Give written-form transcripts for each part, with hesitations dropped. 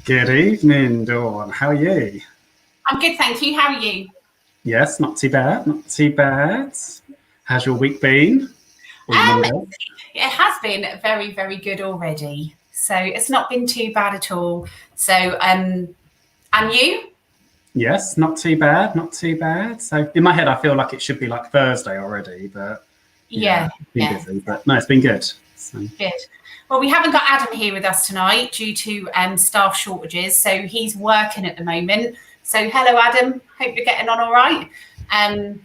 Good evening, Dawn. How are you? I'm good, thank you. How are you? Yes, not too bad, not too bad. How's your week been? It has been very, very good already. So it's not been too bad at all. So, and you? Yes, not too bad, not too bad. So in my head, I feel like it should be like Thursday already, but Yeah, been busy. But no, it's been good. So. Good. Well, we haven't got Adam here with us tonight due to staff shortages, so he's working at the moment. So hello, Adam. Hope you're getting on all right. And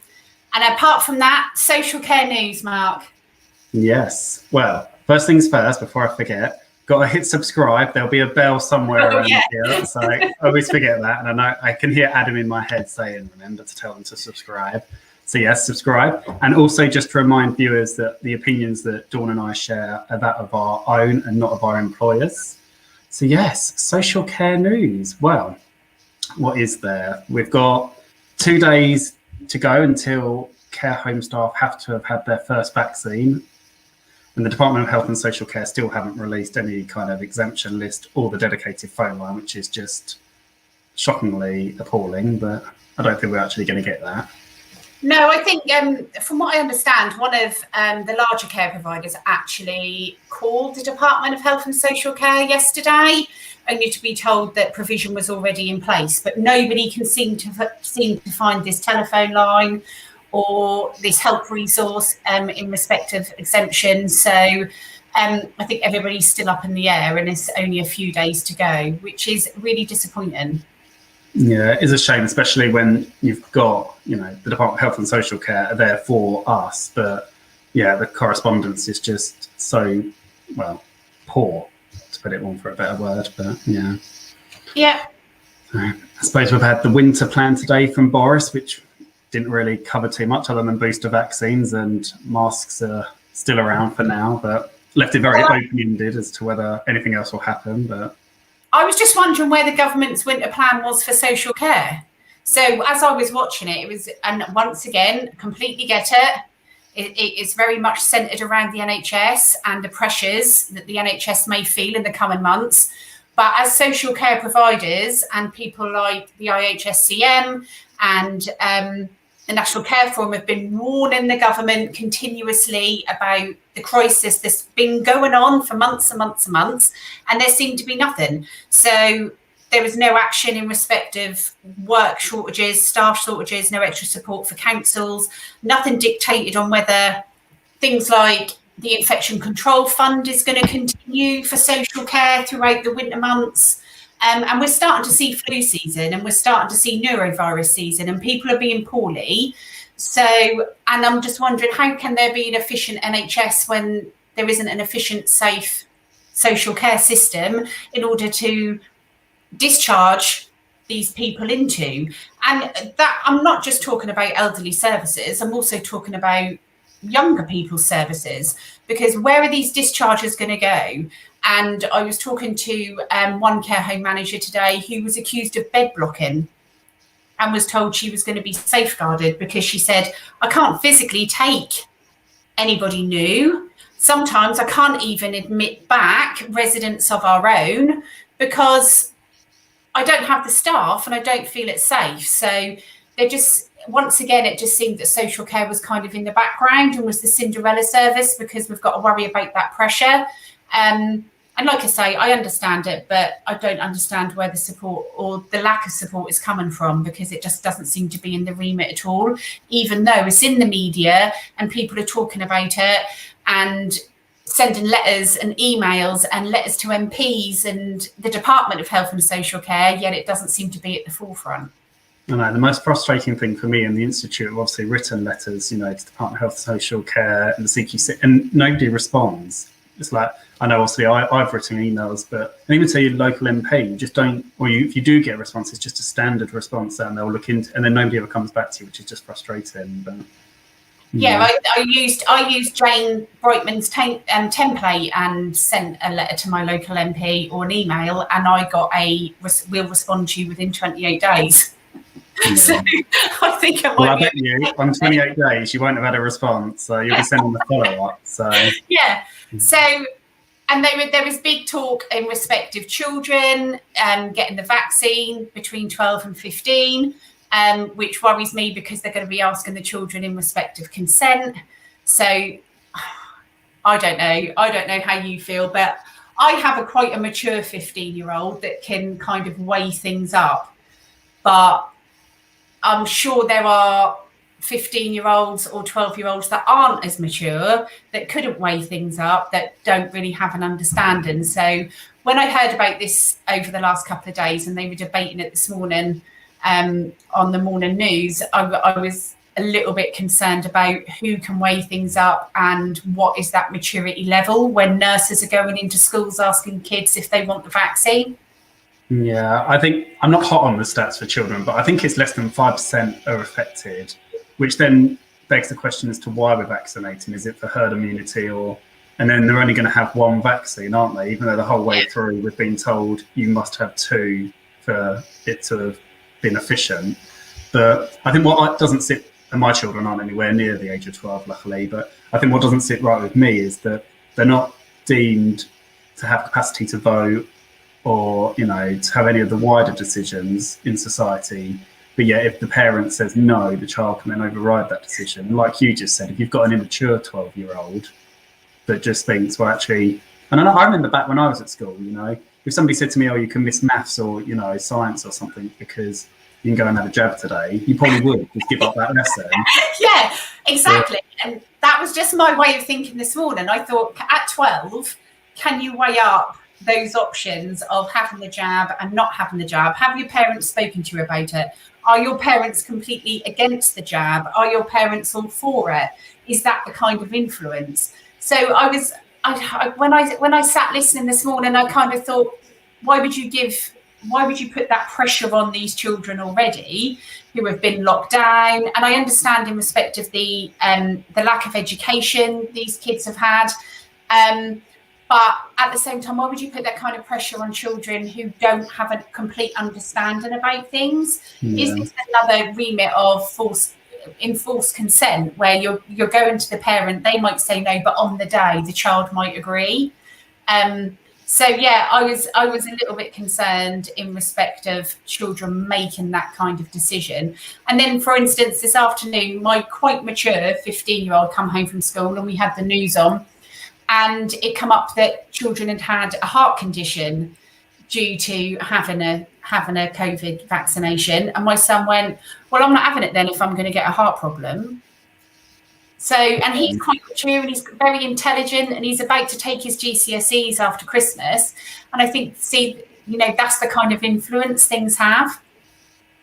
apart from that, social care news, Mark. Yes. Well, first things first, before I forget, got to hit subscribe. There'll be a bell somewhere around here. So I always forget that. And I know I can hear Adam in my head saying, remember to tell them to subscribe. So yes, subscribe. And also just to remind viewers that the opinions that Dawn and I share are that of our own and not of our employers. So yes, social care news. Well, what is there? We've got 2 days to go until care home staff have to have had their first vaccine. And the Department of Health and Social Care still haven't released any kind of exemption list or the dedicated phone line, which is just shockingly appalling, but I don't think we're actually going to get that. No, I think from what I understand, one of the larger care providers actually called the Department of Health and Social Care yesterday, only to be told that provision was already in place. But nobody can seem to find this telephone line or this help resource in respect of exemptions. So I think everybody's still up in the air, and it's only a few days to go, which is really disappointing. Yeah, it is a shame, especially when you've got, the Department of Health and Social Care are there for us. But yeah, the correspondence is just so, poor, to put it on for a better word. But yeah. Yeah. So, I suppose we've had the winter plan today from Boris, which didn't really cover too much other than booster vaccines, and masks are still around for now, but left it very open-ended as to whether anything else will happen. But I was just wondering where the government's winter plan was for social care. So as I was watching it, and once again, completely get it. It's very much centred around the NHS and the pressures that the NHS may feel in the coming months. But as social care providers and people like the IHSCM and the National Care Forum have been warning the government continuously about the crisis that's been going on for months and months and months, and there seemed to be nothing. So there was no action in respect of work shortages, staff shortages, no extra support for councils, nothing dictated on whether things like the Infection Control Fund is going to continue for social care throughout the winter months. And we're starting to see flu season, and we're starting to see neurovirus season, and people are being poorly. So, and I'm just wondering, how can there be an efficient NHS when there isn't an efficient, safe social care system in order to discharge these people into? And that, I'm not just talking about elderly services, I'm also talking about younger people's services, because where are these discharges going to go? And I was talking to one care home manager today who was accused of bed blocking and was told she was going to be safeguarded because she said, I can't physically take anybody new. Sometimes I can't even admit back residents of our own because I don't have the staff and I don't feel it's safe. So they're just, once again, it just seemed that social care was kind of in the background and was the Cinderella service because we've got to worry about that pressure. And like I say, I understand it, but I don't understand where the support or the lack of support is coming from, because it just doesn't seem to be in the remit at all, even though it's in the media and people are talking about it and sending letters and emails and letters to MPs and the Department of Health and Social Care, yet it doesn't seem to be at the forefront. I know the most frustrating thing for me in the Institute have obviously written letters, to the Department of Health and Social Care and the CQC, and nobody responds. It's like, I know obviously I've written emails, but even to your local MP, you just don't, or if you do get a response, it's just a standard response and they'll look into, and then nobody ever comes back to you, which is just frustrating. But yeah, I used Jane Brightman's template and sent a letter to my local MP or an email, and I got we'll respond to you within 28 days. Yeah. So I think I bet you on 28 days you won't have had a response, so you'll be sending the follow-up. So yeah. So And there was big talk in respect of children getting the vaccine between 12 and 15, which worries me because they're going to be asking the children in respect of consent. So I don't know how you feel, but I have quite a mature 15-year-old that can kind of weigh things up. But I'm sure there are 15-year-olds or 12-year-olds that aren't as mature, that couldn't weigh things up, that don't really have an understanding. So when I heard about this over the last couple of days, and they were debating it this morning on the morning news, I was a little bit concerned about who can weigh things up and what is that maturity level when nurses are going into schools asking kids if they want the vaccine. Yeah, I think I'm not hot on the stats for children, but I think it's less than 5% are affected, which then begs the question as to why we're vaccinating. Is it for herd immunity, and then they're only going to have one vaccine, aren't they? Even though the whole way through we've been told you must have two for it to have been efficient. But I think what doesn't sit, and my children aren't anywhere near the age of 12, luckily, but I think what doesn't sit right with me is that they're not deemed to have capacity to vote or, to have any of the wider decisions in society. But yet, if the parent says no, the child can then override that decision. Like you just said, if you've got an immature 12-year-old that just thinks, well, actually, and I remember back when I was at school, if somebody said to me, oh, you can miss maths or, science or something because you can go and have a jab today, you probably would just give up that lesson. Yeah, exactly. Yeah. And that was just my way of thinking this morning. I thought at 12, can you weigh up those options of having the jab and not having the jab? Have your parents spoken to you about it? Are your parents completely against the jab? Are your parents all for it? Is that the kind of influence? So when I sat listening this morning, I kind of thought, why would you put that pressure on these children already who have been locked down? And I understand in respect of the lack of education these kids have had. But at the same time, why would you put that kind of pressure on children who don't have a complete understanding about things? Yeah. Is this another remit of enforced consent where you're going to the parent, they might say no, but on the day the child might agree? So yeah, I was a little bit concerned in respect of children making that kind of decision. And then, for instance, this afternoon, my quite mature 15-year-old come home from school and we had the news on. And it come up that children had a heart condition due to having a COVID vaccination. And my son went, well, I'm not having it then if I'm going to get a heart problem. So, and he's quite mature and he's very intelligent and he's about to take his GCSEs after Christmas. And I think, that's the kind of influence things have.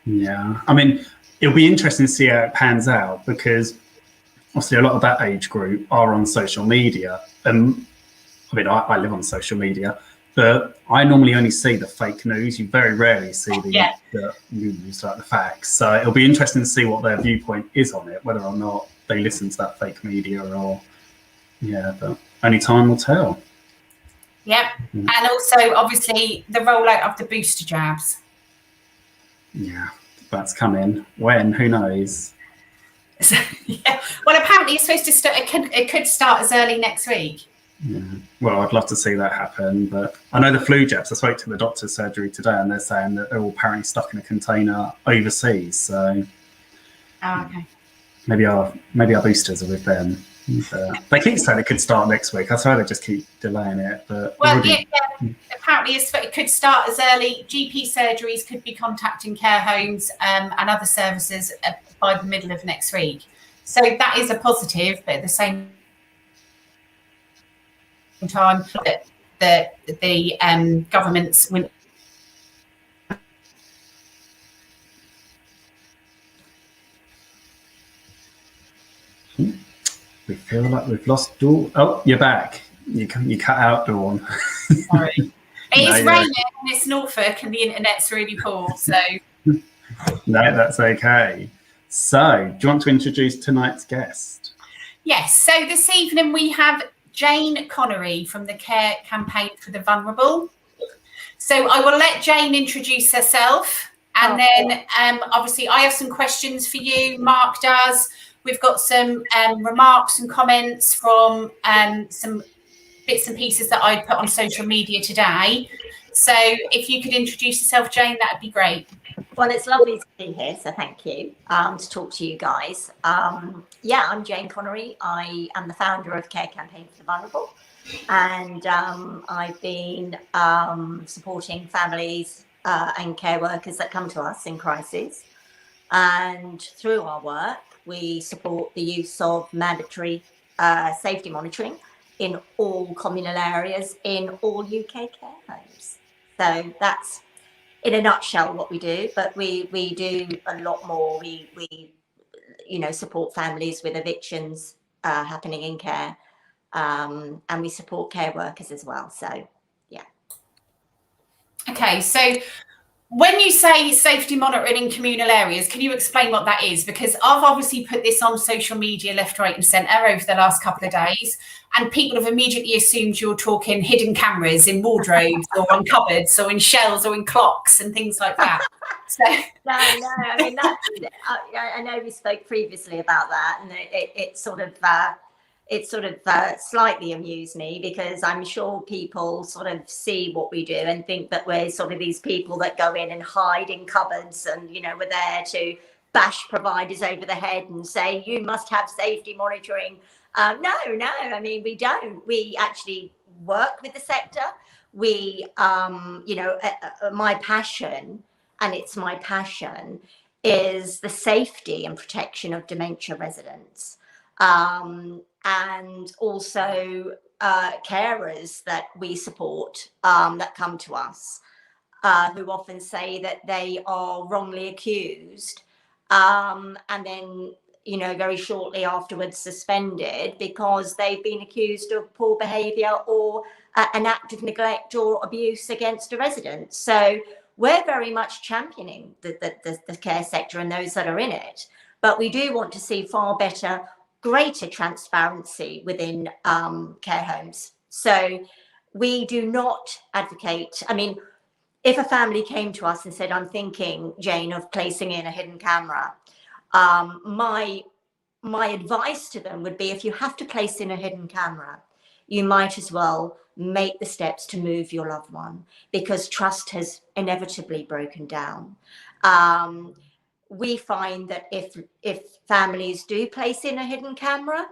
Yeah. I mean, it'll be interesting to see how it pans out because obviously a lot of that age group are on social media. I live on social media, but I normally only see the fake news. You very rarely see the news, like the facts. So it'll be interesting to see what their viewpoint is on it, whether or not they listen to that fake media but only time will tell. Yep. Mm. And also, obviously, the rollout of the booster jabs. Yeah, that's coming. When? Who knows? Yeah. Well, apparently it's supposed to start. It could start as early next week. Yeah. Well, I'd love to see that happen, but I know the flu jabs. I spoke to the doctor's surgery today, and they're saying that they're all apparently stuck in a container overseas. So, okay. Maybe our boosters are with them. They keep saying it could start next week. I swear they just keep delaying it. But apparently it could start as early. GP surgeries could be contacting care homes and other services by the middle of next week. So that is a positive, but at the same time, the governments will. We feel like we've lost Dawn. Oh, you're back. You cut out, Dawn. Sorry. It is raining and it's Norfolk and the internet's really poor, so. No, that's okay. So, do you want to introduce tonight's guest? Yes. So this evening we have Jane Connery from the Care Campaign for the Vulnerable. So I will let Jane introduce herself, and then obviously I have some questions for you. Mark does. We've got some remarks and comments from some bits and pieces that I'd put on social media today. So if you could introduce yourself, Jane, that'd be great. Well, it's lovely to be here, so thank you, to talk to you guys. Yeah, I'm Jane Connery. I am the founder of Care Campaign for the Vulnerable, and I've been supporting families and care workers that come to us in crisis. And through our work, we support the use of mandatory safety monitoring in all communal areas in all UK care homes. So that's, in a nutshell, what we do, but we do a lot more. We support families with evictions happening in care, and we support care workers as well. So, yeah. Okay, so when you say safety monitoring in communal areas, can you explain what that is? Because I've obviously put this on social media left, right and centre over the last couple of days, and people have immediately assumed you're talking hidden cameras in wardrobes or on cupboards or in shelves or in clocks and things like that. So No, I mean, I know we spoke previously about that, and it sort of slightly amused me, because I'm sure people sort of see what we do and think that we're sort of these people that go in and hide in cupboards and, we're there to bash providers over the head and say, you must have safety monitoring. No, I mean, we don't. We actually work with the sector. We, my passion, and it's my passion, is the safety and protection of dementia residents. And also carers that we support that come to us, who often say that they are wrongly accused and then, very shortly afterwards suspended because they've been accused of poor behaviour or an act of neglect or abuse against a resident. So we're very much championing the care sector and those that are in it, but we do want to see far better, greater transparency within care homes. So we do not advocate. I mean, if a family came to us and said, I'm thinking, Jane, of placing in a hidden camera, my advice to them would be, if you have to place in a hidden camera, you might as well make the steps to move your loved one, because trust has inevitably broken down. We find that if families do place in a hidden camera,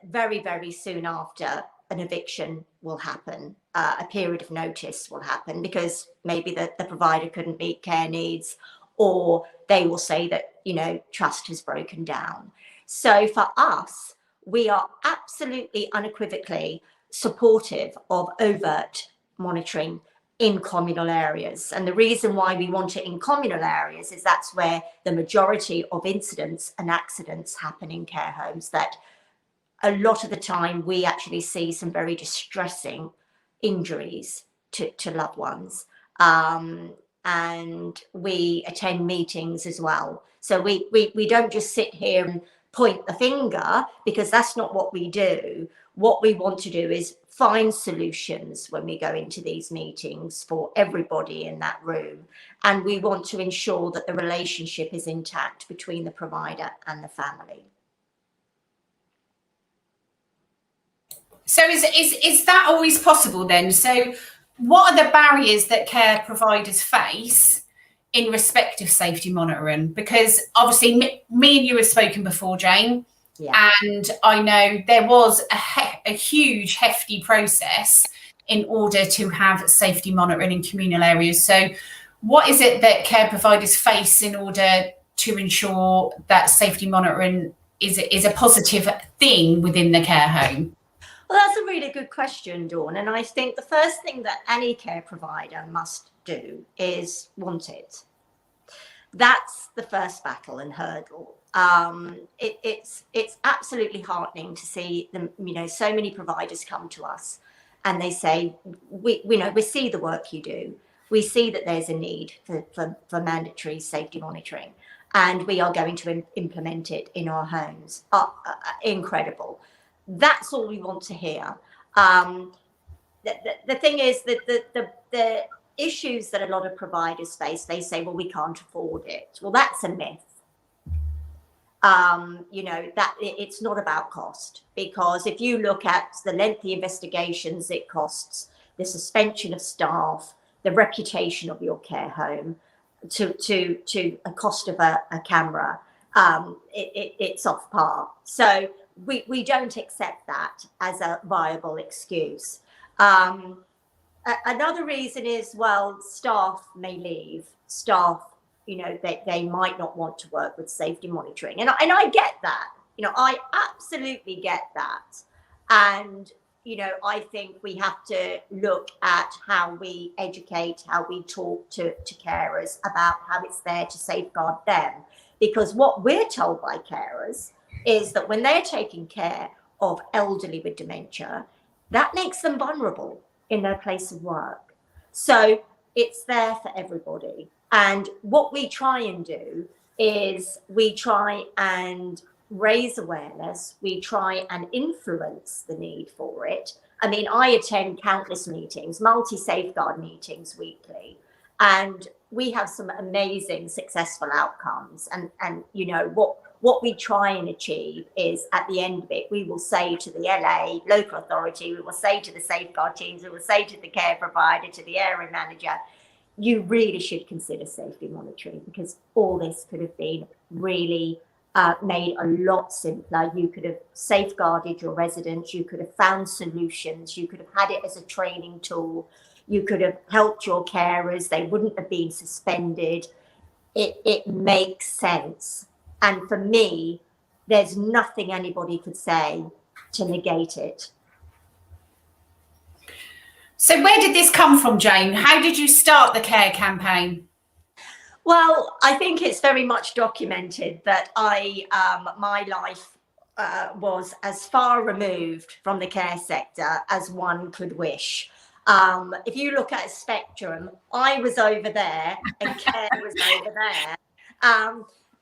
very, very soon after, an eviction will happen. A period of notice will happen, because maybe the provider couldn't meet care needs, or they will say that, trust has broken down. So for us, we are absolutely unequivocally supportive of overt monitoring in communal areas. And the reason why we want it in communal areas is that's where the majority of incidents and accidents happen in care homes, that a lot of the time we actually see some very distressing injuries to loved ones. And we attend meetings as well. So we don't just sit here and point the finger, because that's not what we do. What we want to do is find solutions when we go into these meetings for everybody in that room. And we want to ensure that the relationship is intact between the provider and the family. So is that always possible then? So what are the barriers that care providers face in respect of safety monitoring? Because obviously me and you have spoken before, Jane. Yeah. And I know there was a huge, hefty process in order to have safety monitoring in communal areas. So what is it that care providers face in order to ensure that safety monitoring is a positive thing within the care home? Well, that's a really good question, Dawn. And I think the first thing that any care provider must do is want it. That's the first battle and hurdle. It's absolutely heartening to see them, so many providers come to us and they say, we see the work you do. We see that there's a need for mandatory safety monitoring, and we are going to implement it in our homes. Incredible. That's all we want to hear. The thing is that the issues that a lot of providers face, they say, well, we can't afford it. Well, that's a myth. you know, that it's not about cost, because if you look at the lengthy investigations it costs, the suspension of staff, the reputation of your care home, to a cost of a camera, it's off par. So we don't accept that as a viable excuse. Another reason is, well, staff may leave. Staff, you know, they might not want to work with safety monitoring. And I get that. You know, I absolutely get that. And, you know, I think we have to look at how we educate, how we talk to carers about how it's there to safeguard them. Because what we're told by carers is that when they're taking care of elderly with dementia, that makes them vulnerable in their place of work. So it's there for everybody. And what we try and do is we try and raise awareness. We try and influence the need for it. I mean, I attend countless meetings, multi-safeguard meetings weekly, and we have some amazing successful outcomes. And you know, what we try and achieve is, at the end of it, we will say to the LA local authority, we will say to the safeguard teams, we will say to the care provider, to the area manager, you really should consider safety monitoring, because all this could have been really made a lot simpler. You could have safeguarded your residents, you could have found solutions, you could have had it as a training tool, you could have helped your carers, they wouldn't have been suspended. It makes sense. And for me, there's nothing anybody could say to negate it. So where did this come from, Jane? How did you start the care campaign? Well, I think it's very much documented that my life was as far removed from the care sector as one could wish. If you look at a spectrum, I was over there and care was over there.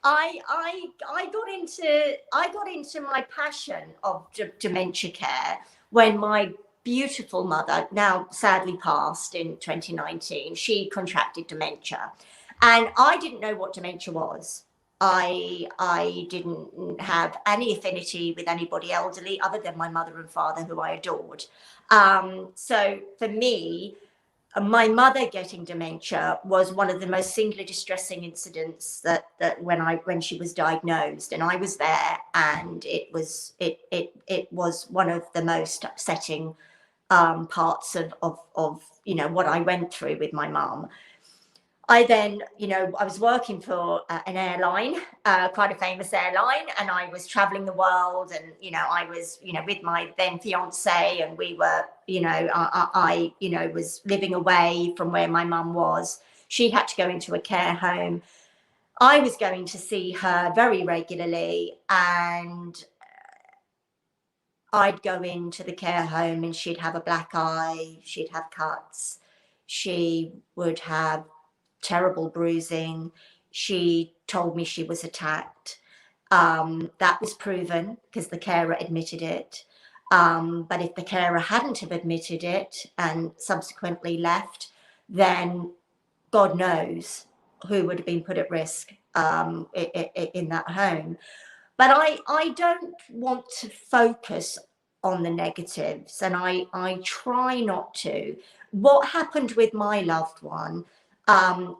I got into my passion of dementia care when my beautiful mother, now sadly passed in 2019, she contracted dementia, and I didn't know what dementia was. I didn't have any affinity with anybody elderly other than my mother and father, who I adored. So for me, my mother getting dementia was one of the most singular distressing incidents that when she was diagnosed, and I was there, and it was one of the most upsetting parts of you know, what I went through with my mum. I then, you know, I was working for an airline, quite a famous airline, and I was traveling the world, and, you know, I was, you know, with my then fiance, and we were, you know, I you know, was living away from where my mum was. She had to go into a care home. I was going to see her very regularly, and I'd go into the care home and she'd have a black eye, she'd have cuts, she would have terrible bruising. She told me she was attacked. That was proven because the carer admitted it. But if the carer hadn't have admitted it and subsequently left, then God knows who would have been put at risk in that home. But I don't want to focus on the negatives, and I try not to. What happened with my loved one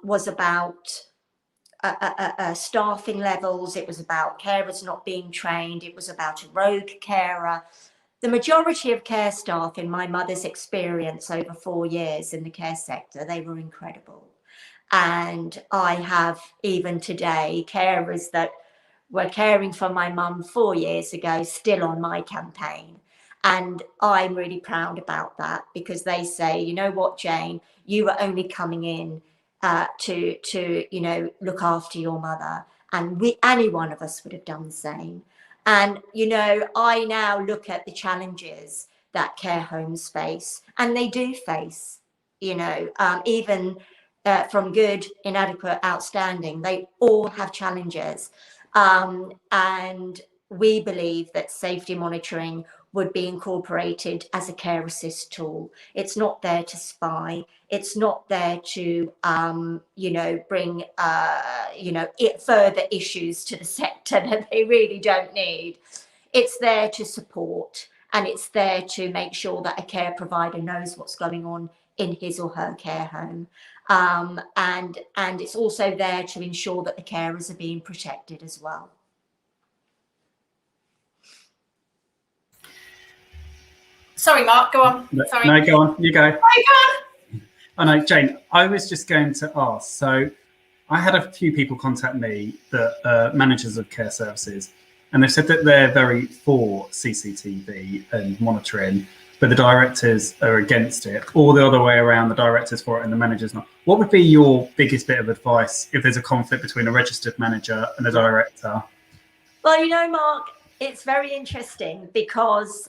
was about staffing levels. It was about carers not being trained. It was about a rogue carer. The majority of care staff, in my mother's experience over 4 years in the care sector, they were incredible. And I have, even today, carers that were caring for my mum 4 years ago still on my campaign. And I'm really proud about that, because they say, you know what, Jane, you were only coming in to you know, look after your mother, and any one of us would have done the same. And, you know, I now look at the challenges that care homes face, and they do face, you know, even from good, inadequate, outstanding, they all have challenges. And we believe that safety monitoring would be incorporated as a care assist tool. It's not there to spy. It's not there to, bring, further issues to the sector that they really don't need. It's there to support, and it's there to make sure that a care provider knows what's going on in his or her care home. And it's also there to ensure that the carers are being protected as well. Sorry, Mark, go on. Sorry. No, go on. You go. Oh, go on. I know, Jane, I was just going to ask. So I had a few people contact me that are managers of care services, and they've said that they're very for CCTV and monitoring, but the directors are against it, or the other way around, the directors for it and the managers not. What would be your biggest bit of advice if there's a conflict between a registered manager and a director? Well, Mark, it's very interesting because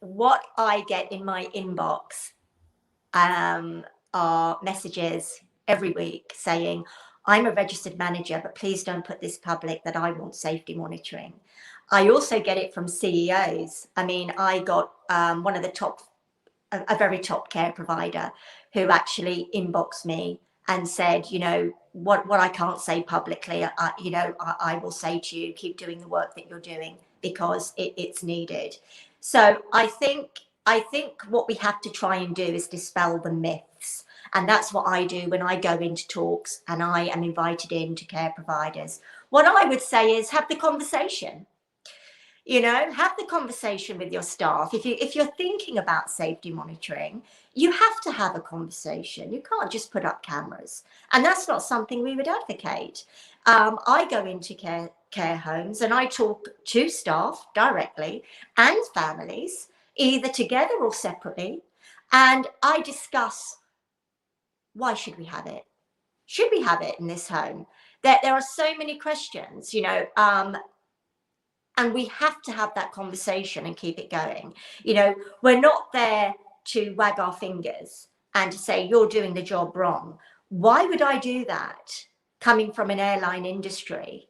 what I get in my inbox are messages every week saying, I'm a registered manager, but please don't put this public that I want safety monitoring. I also get it from CEOs. I mean, I got one of the top, a very top care provider who actually inboxed me and said, what I can't say publicly, I will say to you, keep doing the work that you're doing because it's needed. So I think what we have to try and do is dispel the myths. And that's what I do when I go into talks and I am invited in to care providers. What I would say is have the conversation. Have the conversation with your staff. If you're thinking about safety monitoring, you have to have a conversation. You can't just put up cameras. And that's not something we would advocate. I go into care homes and I talk to staff directly and families, either together or separately. And I discuss, why should we have it? Should we have it in this home? There are so many questions, and we have to have that conversation and keep it going. We're not there to wag our fingers and to say, you're doing the job wrong. Why would I do that coming from an airline industry?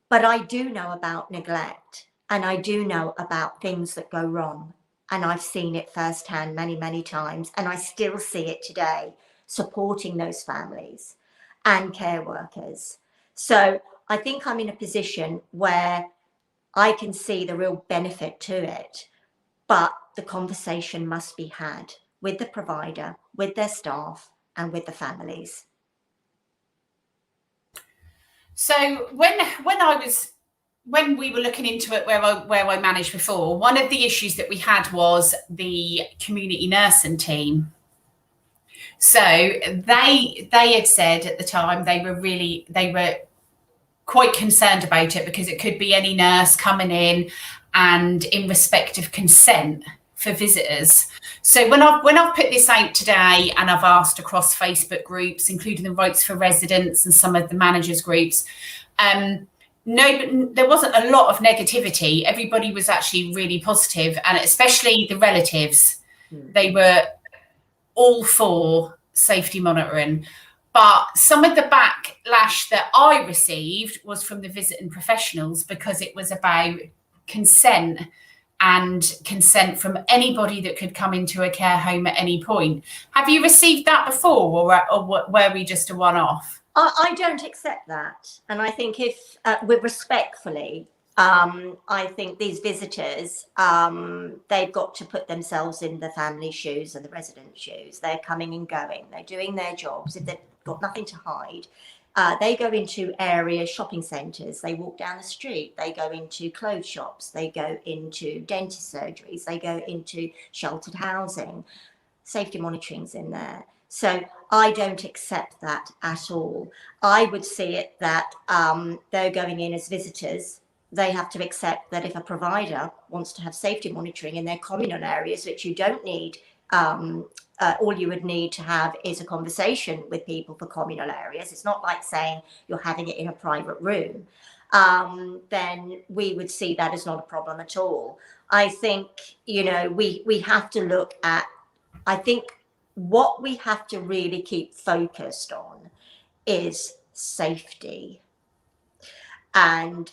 But I do know about neglect, and I do know about things that go wrong. And I've seen it firsthand many, many times. And I still see it today, supporting those families and care workers. So I think I'm in a position where I can see the real benefit to it, but the conversation must be had with the provider, with their staff, and with the families. So when we were looking into it, where I managed before, one of the issues that we had was the community nursing team. So they had said at the time they were quite concerned about it because it could be any nurse coming in and in respect of consent for visitors. So when I've put this out today and I've asked across Facebook groups, including the Rights for Residents and some of the managers groups, no, there wasn't a lot of negativity. Everybody was actually really positive, and especially the relatives. They were all for safety monitoring. But some of the backlash that I received was from the visiting professionals because it was about consent and consent from anybody that could come into a care home at any point. Have you received that before, or were we just a one-off? I don't accept that. And I think with respectfully, I think these visitors, they've got to put themselves in the family shoes and the resident shoes. They're coming and going. They're doing their jobs. If they've got nothing to hide, they go into areas, shopping centres. They walk down the street. They go into clothes shops. They go into dentist surgeries. They go into sheltered housing. Safety monitoring's in there. So I don't accept that at all. I would see it that they're going in as visitors. They have to accept that if a provider wants to have safety monitoring in their communal areas, which you don't need, all you would need to have is a conversation with people for communal areas. It's not like saying you're having it in a private room. Then we would see that as not a problem at all. I think, we have to look at, I think what we have to really keep focused on is safety. And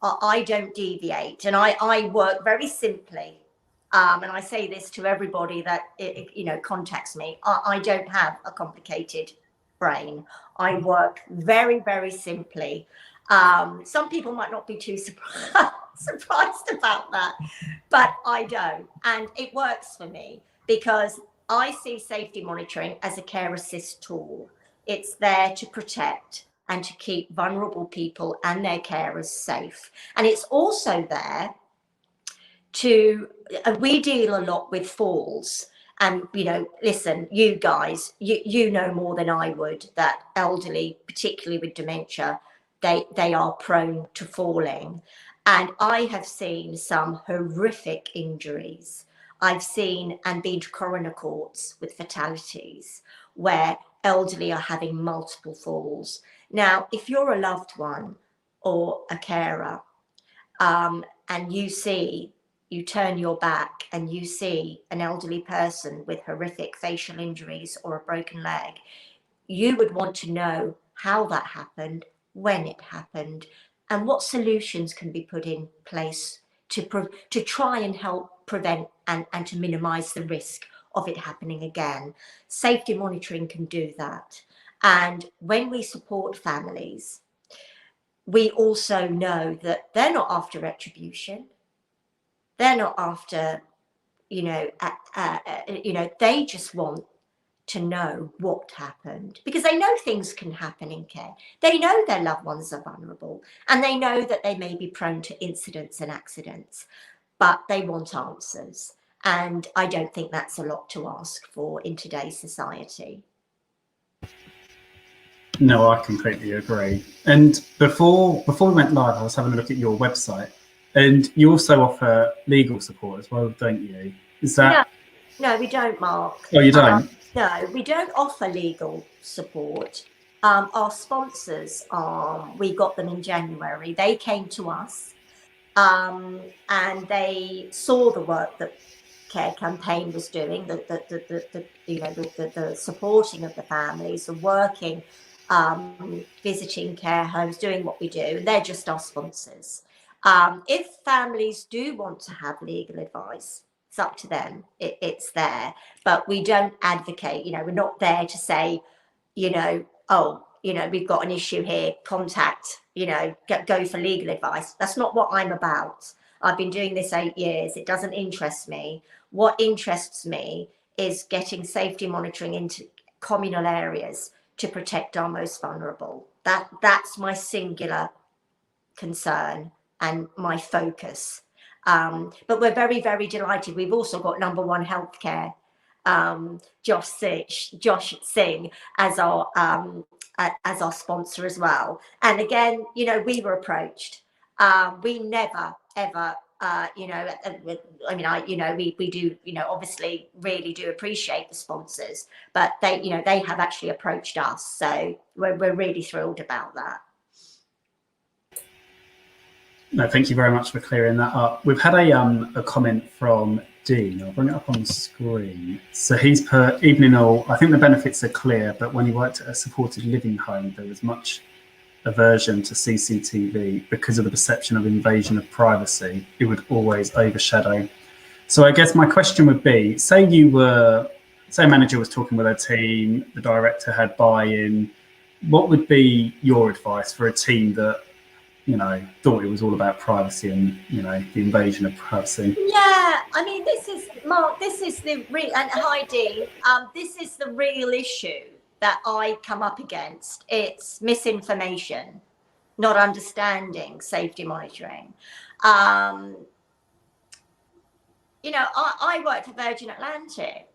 I don't deviate, and I work very simply. And I say this to everybody that contacts me. I don't have a complicated brain. I work very, very simply. Some people might not be too surprised about that, but I don't, and it works for me because I see safety monitoring as a care assist tool. It's there to protect and to keep vulnerable people and their carers safe, and it's also there to we deal a lot with falls, and listen, you guys, you know more than I would that elderly, particularly with dementia, they are prone to falling, and I have seen some horrific injuries. I've seen and been to coroner courts with fatalities where elderly are having multiple falls. Now, if you're a loved one or a carer, and you turn your back and you see an elderly person with horrific facial injuries or a broken leg, you would want to know how that happened, when it happened, and what solutions can be put in place to try and help prevent and to minimize the risk of it happening again. Safety monitoring can do that. And when we support families, we also know that they're not after retribution. They're not after, they just want to know what happened, because they know things can happen in care. They know their loved ones are vulnerable, and they know that they may be prone to incidents and accidents, but they want answers. And I don't think that's a lot to ask for in today's society. No, I completely agree. And before we went live, I was having a look at your website, and you also offer legal support as well, don't you? Is that? No, we don't, Mark. Oh, you don't? No, we don't offer legal support. Our sponsors we got them in January. They came to us, and they saw the work that Care Campaign was doing, the supporting of the families, the working, visiting care homes, doing what we do. And they're just our sponsors. If families do want to have legal advice, it's up to them. It's there, but we don't advocate. We're not there to say, we've got an issue here, contact, go for legal advice. That's not what I'm about. I've been doing this 8 years. It doesn't interest me. What interests me is getting safety monitoring into communal areas to protect our most vulnerable. That's my singular concern and my focus. But we're very, very delighted. We've also got Number One Healthcare, Josh Singh as our sponsor as well. And again, we were approached. We never ever, we do, obviously really do appreciate the sponsors, but they have actually approached us. So we're really thrilled about that. No, thank you very much for clearing that up. We've had a comment from Dean. I'll bring it up on the screen. So he's put, even in all, I think the benefits are clear, but when he worked at a supported living home, there was much aversion to CCTV because of the perception of invasion of privacy. It would always overshadow. So I guess my question would be, say a manager was talking with a team, the director had buy-in, what would be your advice for a team that thought it was all about privacy and, the invasion of privacy? Yeah, I mean, this is, Mark, this is the real, and hi Dean, this is the real issue that I come up against. It's misinformation, not understanding safety monitoring. I worked for Virgin Atlantic.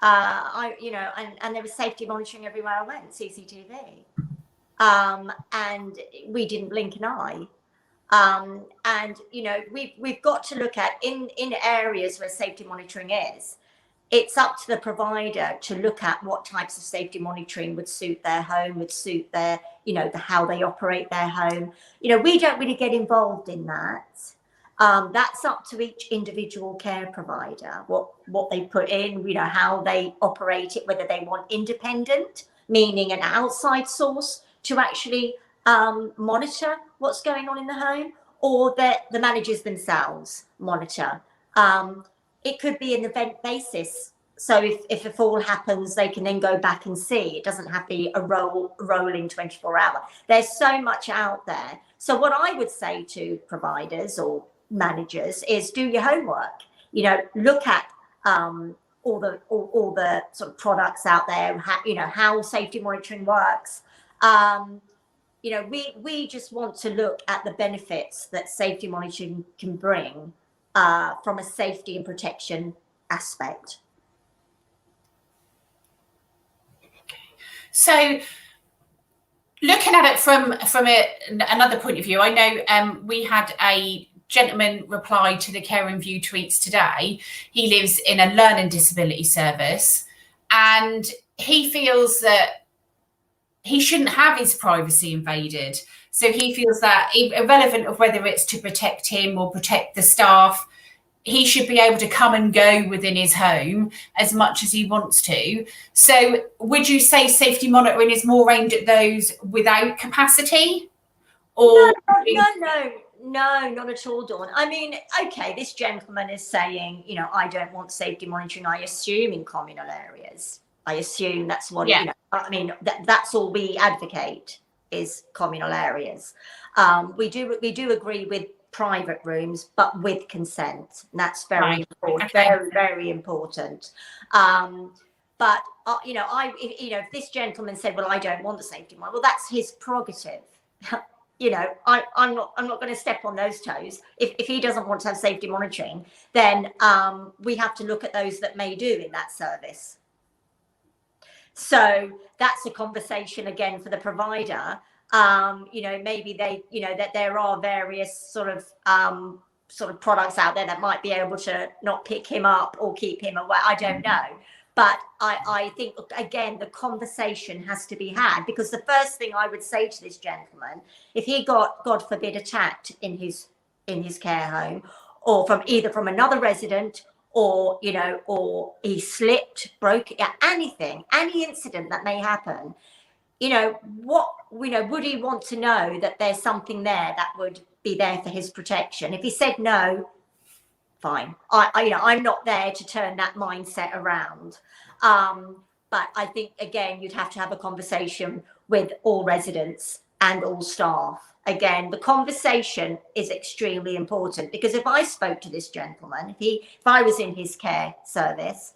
And there was safety monitoring everywhere I went, CCTV. And we didn't blink an eye. And we've got to look at in areas where safety monitoring is, it's up to the provider to look at what types of safety monitoring would suit their home, would suit their, how they operate their home. We don't really get involved in that. That's up to each individual care provider, what they put in, how they operate it, whether they want independent, meaning an outside source to actually monitor what's going on in the home, or that the managers themselves monitor. it could be an event basis. So if a fall happens, they can then go back and see. It doesn't have to be a rolling 24-hour. There's so much out there. So what I would say to providers or managers is do your homework. You know, look at all the sort of products out there. How safety monitoring works. You know, we just want to look at the benefits that safety monitoring can bring from a safety and protection aspect. So looking at it from another point of view, I know we had a gentleman reply to the Care and View tweets today. He lives in a learning disability service, and he feels that he shouldn't have his privacy invaded. So he feels that, irrelevant of whether it's to protect him or protect the staff, he should be able to come and go within his home as much as he wants to. So would you say safety monitoring is more aimed at those without capacity? Or No, not at all, Dawn. I mean, okay, this gentleman is saying, you know, I don't want safety monitoring, I assume, in communal areas. I assume that's what, you know, I mean, that's all we advocate is communal areas. We do agree with private rooms, but with consent. And that's very important, very, very important. But you know, if this gentleman said, well, I don't want the safety monitor, well, that's his prerogative. You know, I'm not going to step on those toes. If he doesn't want to have safety monitoring, then we have to look at those that may do in that service. So that's a conversation again for the provider. You know, maybe they, you know, that there are various sort of products out there that might be able to not pick him up or keep him away. I don't know. But I think, again, the conversation has to be had, because the first thing I would say to this gentleman, if he got, God forbid, attacked in his care home, or either from another resident, or, you know, or he slipped, broke, anything, any incident that may happen, you know, would he want to know that there's something there that would be there for his protection? If he said no, fine. You know, I'm not there to turn that mindset around. But I think, again, you'd have to have a conversation with all residents and all staff. Again, the conversation is extremely important, because if I spoke to this gentleman, if I was in his care service,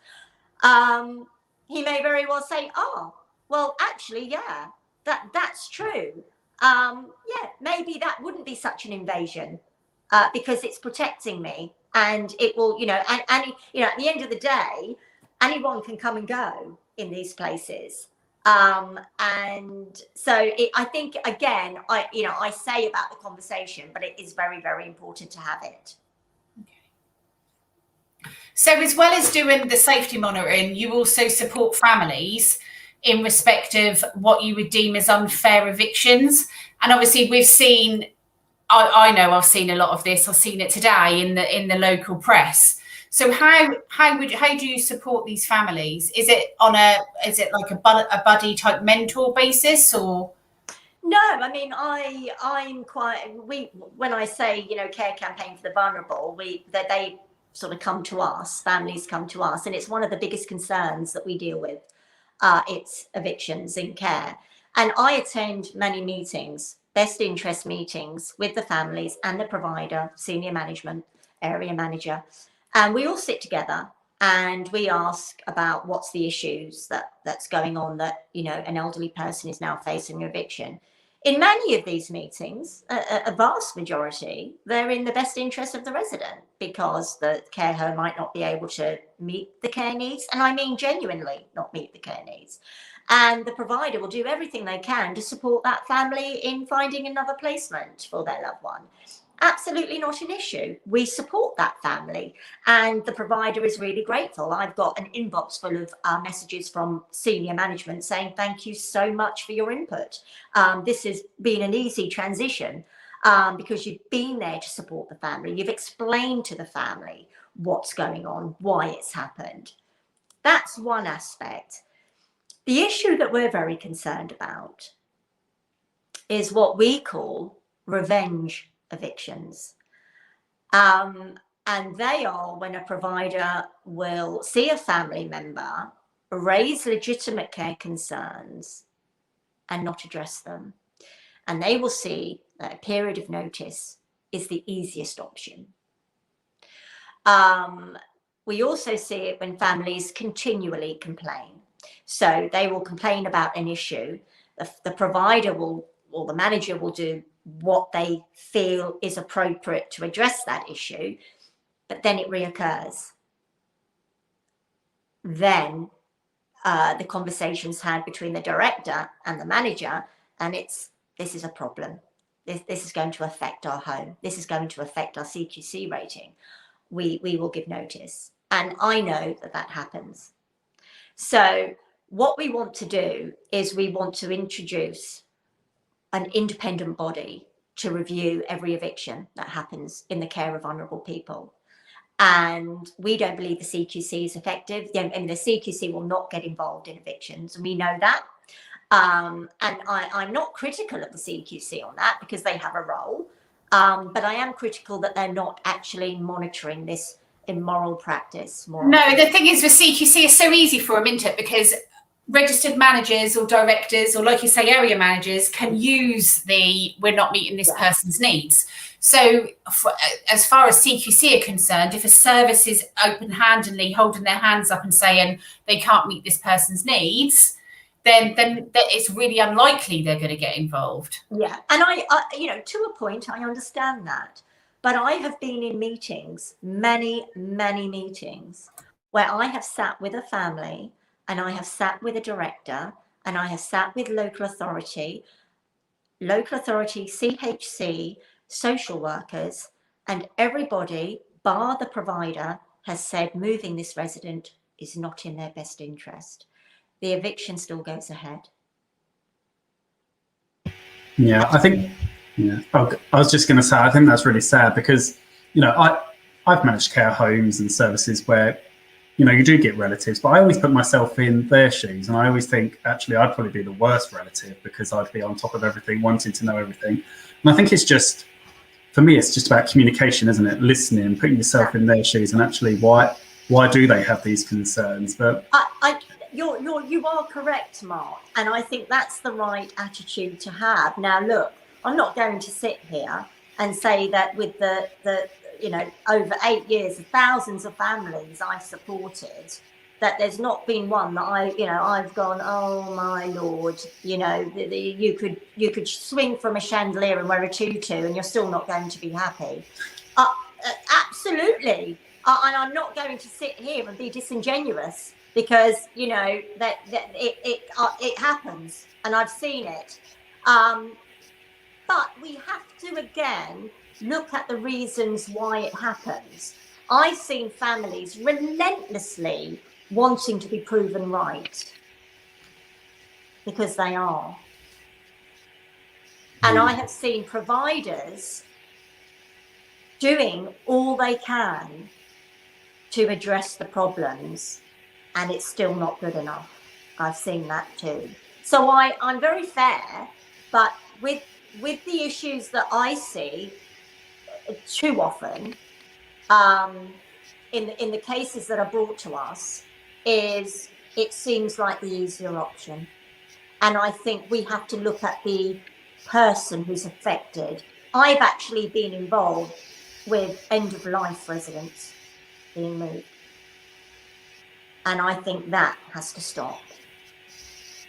he may very well say, oh, well, actually, yeah, that's true. Yeah, maybe that wouldn't be such an invasion, because it's protecting me, and it will, you know, and you know, at the end of the day, anyone can come and go in these places. And so I think, again, I say about the conversation, but it is very, very important to have it. Okay. So as well as doing the safety monitoring, you also support families in respect of what you would deem as unfair evictions. And obviously we've seen, I know I've seen a lot of this. I've seen it today in the local press. So how do you support these families? Is it like a buddy type mentor basis, or? No, I mean, when I say, you know, care campaign for the vulnerable, they sort of come to us, families come to us, and it's one of the biggest concerns that we deal with. It's evictions in care. And I attend many meetings, best interest meetings with the families and the provider, senior management, area manager. And we all sit together and we ask about what's the issues that's going on, that, you know, an elderly person is now facing eviction. In many of these meetings, a vast majority, they're in the best interest of the resident, because the care home might not be able to meet the care needs. And I mean genuinely not meet the care needs. And the provider will do everything they can to support that family in finding another placement for their loved one. Absolutely not an issue. We support that family, and the provider is really grateful. I've got an inbox full of messages from senior management saying, thank you so much for your input. This has been an easy transition, because you've been there to support the family. You've explained to the family what's going on, why it's happened. That's one aspect. The issue that we're very concerned about is what we call revenge evictions. And they are when a provider will see a family member, raise legitimate care concerns and not address them. And they will see that a period of notice is the easiest option. We also see it when families continually complain. So they will complain about an issue. The provider will, or the manager will do what they feel is appropriate to address that issue, but then it reoccurs. Then the conversation's had between the director and the manager, and this is a problem. This is going to affect our home. This is going to affect our CQC rating. We will give notice. And I know that that happens. So what we want to do is we want to introduce an independent body to review every eviction that happens in the care of vulnerable people. And we don't believe the CQC is effective. And the CQC will not get involved in evictions. We know that. And I'm not critical of the CQC on that because they have a role. But I am critical that they're not actually monitoring this immoral practice. No, the thing is with CQC, it's so easy for them, isn't it? Because registered managers or directors, or like you say, area managers can use the "we're not meeting this person's needs." So as far as CQC are concerned, if a service is open-handedly holding their hands up and saying they can't meet this person's needs, then it's really unlikely they're going to get involved. Yeah, and I to a point, I understand that. But I have been in meetings, many meetings, where I have sat with a family and I have sat with a director and I have sat with local authority, CHC, social workers, and everybody, bar the provider, has said moving this resident is not in their best interest. The eviction still goes ahead. Yeah, I think, I was just going to say, I think that's really sad because, I've managed care homes and services where, you do get relatives, but I always put myself in their shoes. And I always think, actually, I'd probably be the worst relative because I'd be on top of everything, wanting to know everything. And I think it's just, for me, it's just about communication, isn't it? Listening, putting yourself in their shoes and actually why do they have these concerns? But you are correct, Mark, and I think that's the right attitude to have. Now, look, I'm not going to sit here and say that with the over 8 years of thousands of families I've supported, that there's not been one that I've gone, oh my Lord, you could swing from a chandelier and wear a tutu and you're still not going to be happy. Absolutely, and I'm not going to sit here and be disingenuous. Because that it happens, and I've seen it. But we have to again look at the reasons why it happens. I've seen families relentlessly wanting to be proven right because they are, and I have seen providers doing all they can to address the problems. And it's still not good enough. I've seen that too. So I'm very fair, but with the issues that I see too often, in the cases that are brought to us, is it seems like the easier option. And I think we have to look at the person who's affected. I've actually been involved with end-of-life residents being moved. And I think that has to stop.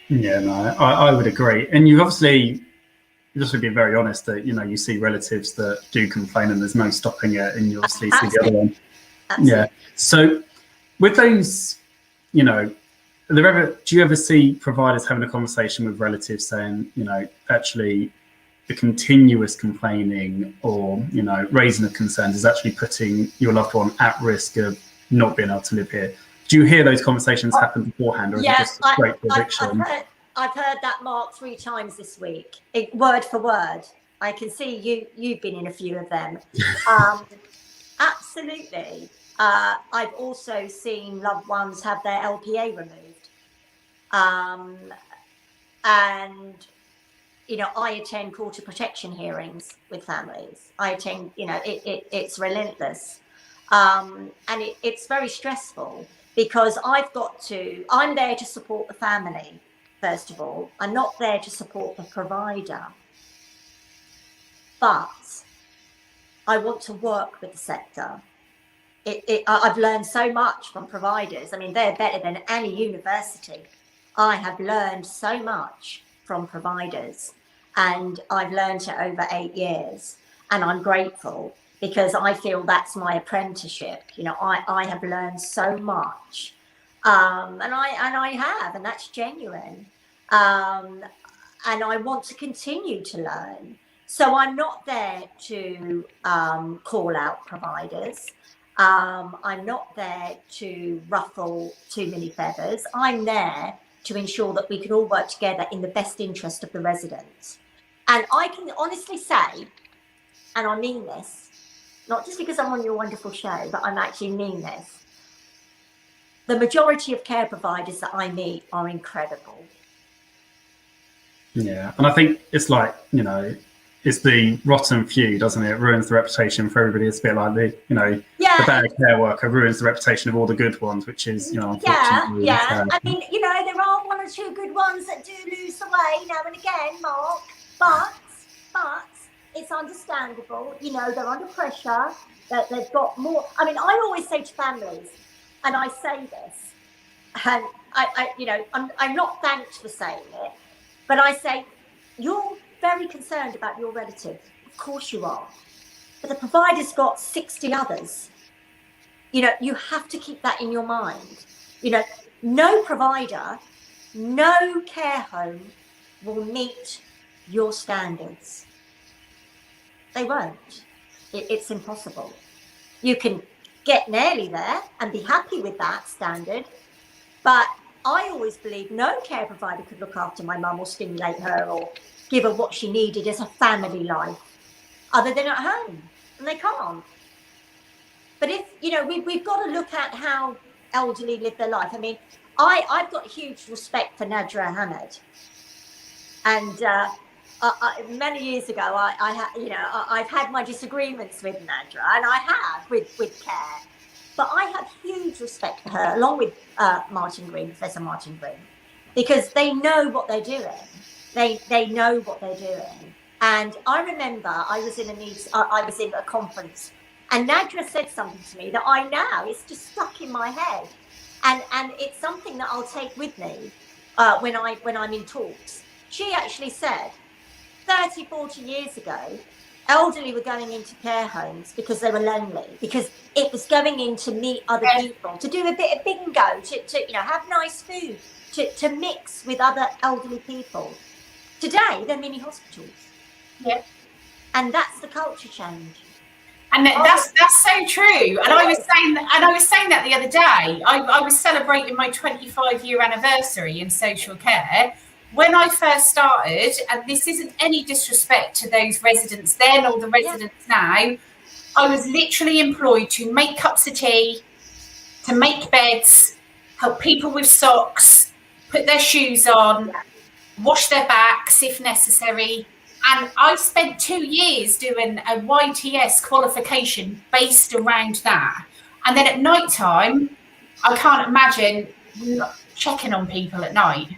Yeah, no, I would agree. And you've obviously, just to be very honest, that you see relatives that do complain and there's no stopping it, and you obviously see the other one. Absolutely. Yeah. So with those, do you ever see providers having a conversation with relatives saying, actually the continuous complaining or, raising of concerns is actually putting your loved one at risk of not being able to live here? Do you hear those conversations happen beforehand, or is it just a straight eviction? I've heard that, Mark, 3 times this week, word for word. I can see you've been in a few of them. Absolutely. I've also seen loved ones have their LPA removed. And, I attend court of protection hearings with families. I attend, it's relentless. And it's very stressful because I'm there to support the family, first of all. I'm not there to support the provider. But I want to work with the sector. I've learned so much from providers. I mean, they're better than any university. I have learned so much from providers, and I've learned it over 8 years, and I'm grateful because I feel that's my apprenticeship. You know, I have learned so much, and that's genuine, and I want to continue to learn. So I'm not there to call out providers. I'm not there to ruffle too many feathers. I'm there to ensure that we can all work together in the best interest of the residents. And I can honestly say, and I mean this, not just because I'm on your wonderful show, but I'm actually mean this. The majority of care providers that I meet are incredible. Yeah, and I think it's like, you know, it's the rotten few, doesn't it? It ruins the reputation for everybody. It's a bit like the, you know, the bad care worker ruins the reputation of all the good ones, which is, you know, unfortunately. Yeah. I mean, you know, there are one or two good ones that do lose the way now and again, Mark, but it's understandable. You know, they're under pressure, that they've got more. I mean, I always say to families, and I say this, and you know, I'm not thanked for saying it, but I say, you're very concerned about your relative. Of course you are. But the provider's got 60 others. You know, you have to keep that in your mind. You know, no provider, no care home will meet your standards. They won't. It's impossible. You can get nearly there and be happy with that standard, but I always believe no care provider could look after my mum or stimulate her or give her what she needed as a family life, other than at home, and they can't. But if, you know, we've got to look at how elderly live their life. I mean, I've got huge respect for Nadra Ahmed, and many years ago, I've had my disagreements with Nadra, and I have with care, but I have huge respect for her, along with Professor Martin Green, because they know what they're doing. They know what they're doing. And I remember I was in a conference, and Nadra said something to me that I now, it's just stuck in my head. And it's something that I'll take with me when I'm in talks. She actually said 30, 40 years ago, elderly were going into care homes because they were lonely, because it was going in to meet other people, to do a bit of bingo, to you know, have nice food, to mix with other elderly people. Today, they're mini hospitals. Yeah. And that's the culture change. And that's so true. And I was saying that the other day. I was celebrating my 25-year anniversary in social care. When I first started, and this isn't any disrespect to those residents then or the residents now, I was literally employed to make cups of tea, to make beds, help people with socks, put their shoes on, wash their backs if necessary. And I spent 2 years doing a YTS qualification based around that. And then at night time, I can't imagine checking on people at night.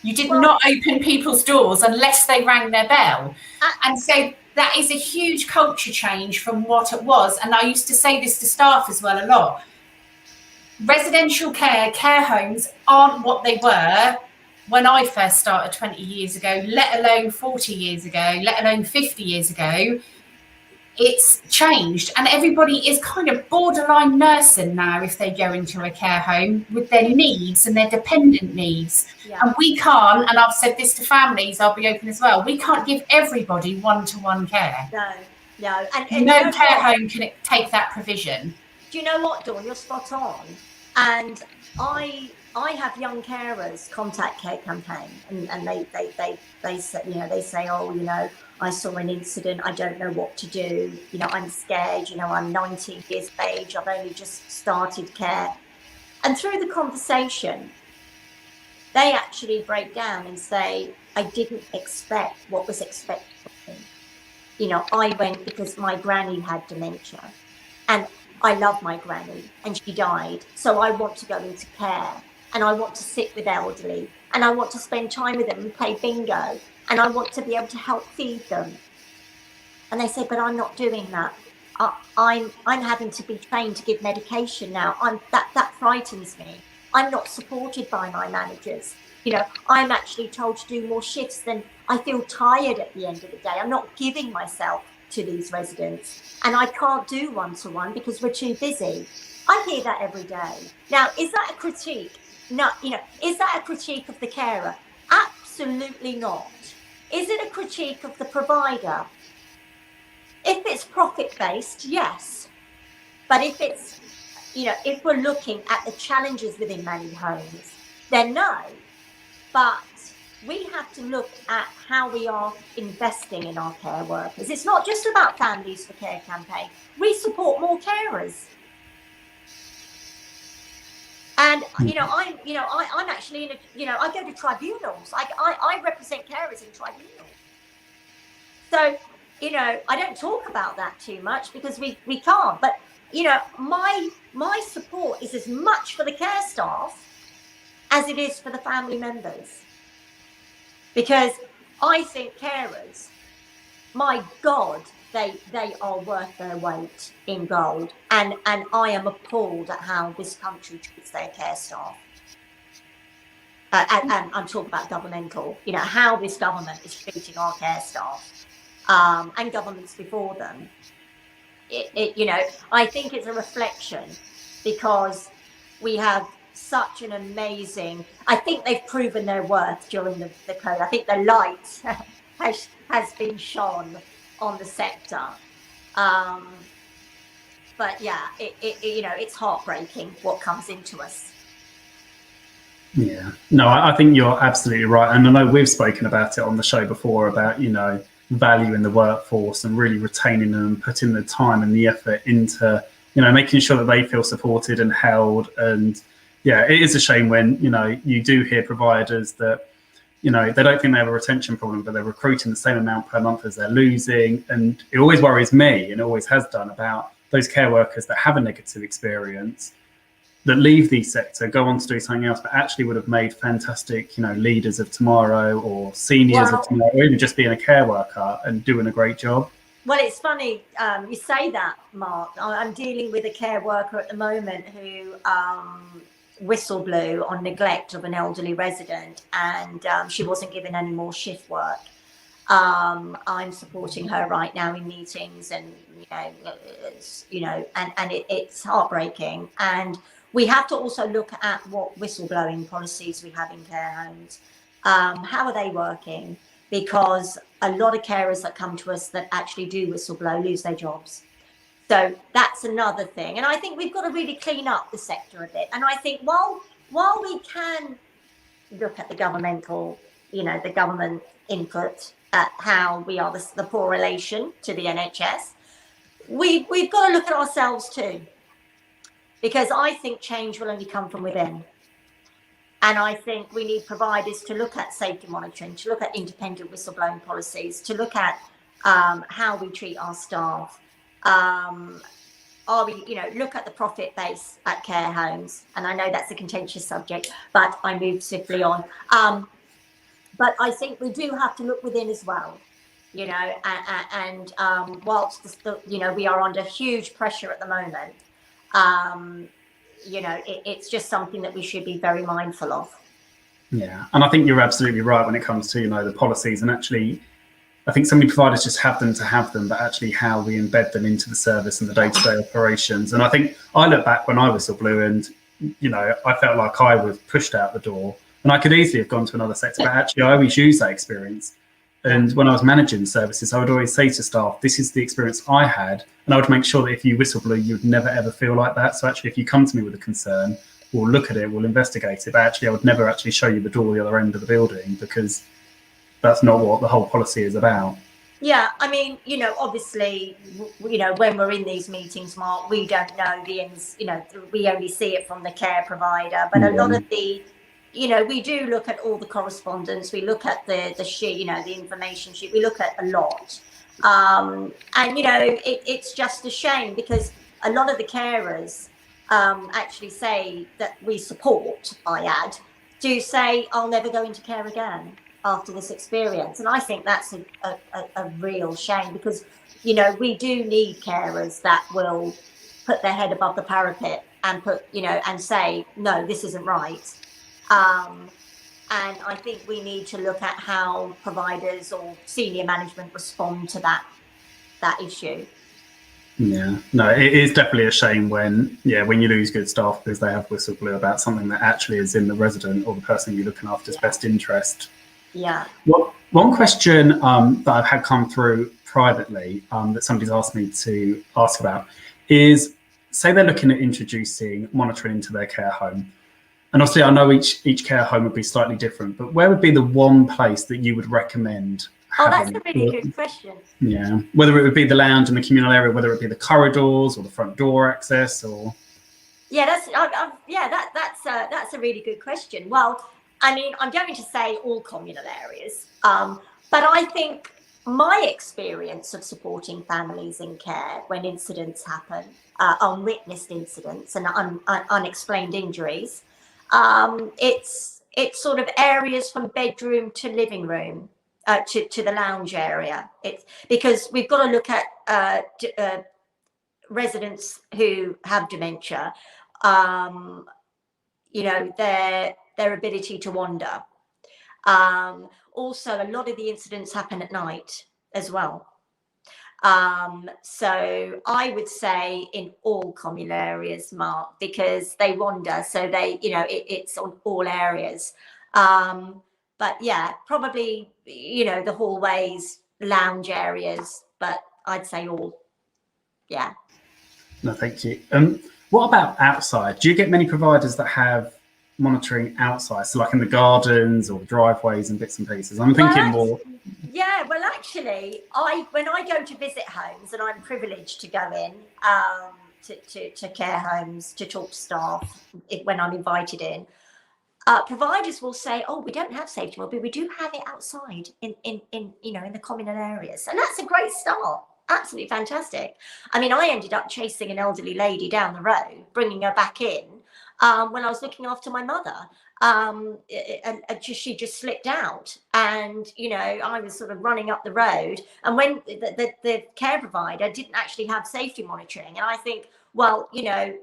You did not open people's doors unless they rang their bell. And so that is a huge culture change from what it was. And I used to say this to staff as well a lot. Residential care homes aren't what they were when I first started 20 years ago, let alone 40 years ago, let alone 50 years ago. It's changed, and everybody is kind of borderline nursing now if they go into a care home with their needs and their dependent needs. And we can't, and I've said this to families, I'll be open as well, we can't give everybody one-to-one care. No. And no care home can take that provision. Do you know what, Dawn? You're spot on. And I have young carers contact Care Campaign, and they say, you know, oh, you know, I saw an incident, I don't know what to do, you know, I'm scared, you know, I'm 19 years of age, I've only just started care. And through the conversation, they actually break down and say, I didn't expect what was expected of me. You know, I went because my granny had dementia. And I love my granny and she died, so I want to go into care and I want to sit with elderly and I want to spend time with them and play bingo and I want to be able to help feed them. And they say, but I'm not doing that. I'm having to be trained to give medication now. That frightens me. I'm not supported by my managers. You know, I'm actually told to do more shifts than I feel tired at the end of the day. I'm not giving myself to these residents and I can't do one-to-one because we're too busy. I hear that every day. Now, is that a critique? No, you know, is that a critique of the carer? Absolutely not. Is it a critique of the provider? If it's profit-based, yes. But if it's, you know, if we're looking at the challenges within many homes, then no. But we have to look at how we are investing in our care workers. It's not just about Families for Care campaign. We support more carers. And, you know, I'm actually in a, you know, I go to tribunals. I represent carers in tribunals. So, you know, I don't talk about that too much because we can't. But, you know, my support is as much for the care staff as it is for the family members. Because I think carers, my God, they are worth their weight in gold. And I am appalled at how this country treats their care staff. And I'm talking about governmental, you know, how this government is treating our care staff. And governments before them. You know, I think it's a reflection because we have such an amazing, I think they've proven their worth during the COVID. I think the light has been shone on the sector. But yeah, you know, it's heartbreaking what comes into us. Yeah, no, I think you're absolutely right. And I know we've spoken about it on the show before about, you know, value in the workforce and really retaining them and putting the time and the effort into, you know, making sure that they feel supported and held. And yeah, it is a shame when, you know, you do hear providers that, you know, they don't think they have a retention problem, but they're recruiting the same amount per month as they're losing. And it always worries me, and it always has done, about those care workers that have a negative experience, that leave the sector, go on to do something else, but actually would have made fantastic, you know, leaders of tomorrow or seniors of tomorrow, or even just being a care worker and doing a great job. Well, it's funny you say that, Mark. I'm dealing with a care worker at the moment who whistle blew on neglect of an elderly resident, and she wasn't given any more shift work. I'm supporting her right now in meetings, and it's heartbreaking. And we have to also look at what whistleblowing policies we have in care homes. How are they working? Because a lot of carers that come to us that actually do whistleblow lose their jobs. So that's another thing. And I think we've got to really clean up the sector a bit. And I think while we can look at the governmental, you know, the government input at how we are the poor relation to the NHS, we've got to look at ourselves too. Because I think change will only come from within. And I think we need providers to look at safety monitoring, to look at independent whistleblowing policies, to look at how we treat our staff. Are we, you know, look at the profit base at care homes. And I know that's a contentious subject, but I move swiftly on. But I think we do have to look within as well, you know, and whilst, you know, we are under huge pressure at the moment, you know, it's just something that we should be very mindful of. Yeah, and I think you're absolutely right when it comes to, you know, the policies. And actually, I think so many providers just have them to have them, but actually how we embed them into the service and the day-to-day operations. And I think I look back when I whistleblew and, you know, I felt like I was pushed out the door, and I could easily have gone to another sector, but actually I always use that experience. And when I was managing services, I would always say to staff, this is the experience I had. And I would make sure that if you whistleblow, you'd never, ever feel like that. So actually, if you come to me with a concern, we'll look at it, we'll investigate it. But actually, I would never actually show you the door the other end of the building, because that's not what the whole policy is about. Yeah, I mean, you know, obviously, you know, when we're in these meetings, Mark, we don't know the ins, you know, we only see it from the care provider. But a lot of the, you know, we do look at all the correspondence. We look at the sheet, you know, the information sheet. We look at a lot. And, you know, it's just a shame because a lot of the carers actually say that we support, I add, do say, I'll never go into care again after this experience. And I think that's a real shame, because, you know, we do need carers that will put their head above the parapet and put, you know, and say, no, this isn't right. And I think we need to look at how providers or senior management respond to that issue. Yeah, no, it is definitely a shame when you lose good staff because they have whistleblower about something that actually is in the resident or the person you're looking after's best interest. Yeah. Well, one question that I've had come through privately that somebody's asked me to ask about is, say they're looking at introducing monitoring into their care home. And obviously I know each care home would be slightly different, but where would be the one place that you would recommend? Oh, that's a really good question. Yeah, whether it would be the lounge in the communal area, whether it be the corridors or the front door access, or yeah, that's a really good question. Well, I mean, I'm going to say all communal areas, but I think my experience of supporting families in care when incidents happen, unwitnessed incidents and unexplained injuries, it's sort of areas from bedroom to living room. To the lounge area. It's because we've got to look at residents who have dementia, you know, their ability to wander. Also, a lot of the incidents happen at night as well. So I would say in all communal areas, Mark, because they wander, so they, you know, it's on all areas. But yeah, probably, you know, the hallways, lounge areas, but I'd say all. Yeah. No, thank you. What about outside? Do you get many providers that have monitoring outside, so like in the gardens or the driveways and bits and pieces? I'm thinking more. Yeah, well, actually, when I go to visit homes, and I'm privileged to go in to care homes to talk to staff when I'm invited in. Providers will say, "Oh, we don't have safety mobile, but we do have it outside in you know, in the communal areas," and that's a great start. Absolutely fantastic. I mean, I ended up chasing an elderly lady down the road, bringing her back in when I was looking after my mother, and she just slipped out, and you know, I was sort of running up the road, and when the care provider didn't actually have safety monitoring, and I think, well, you know,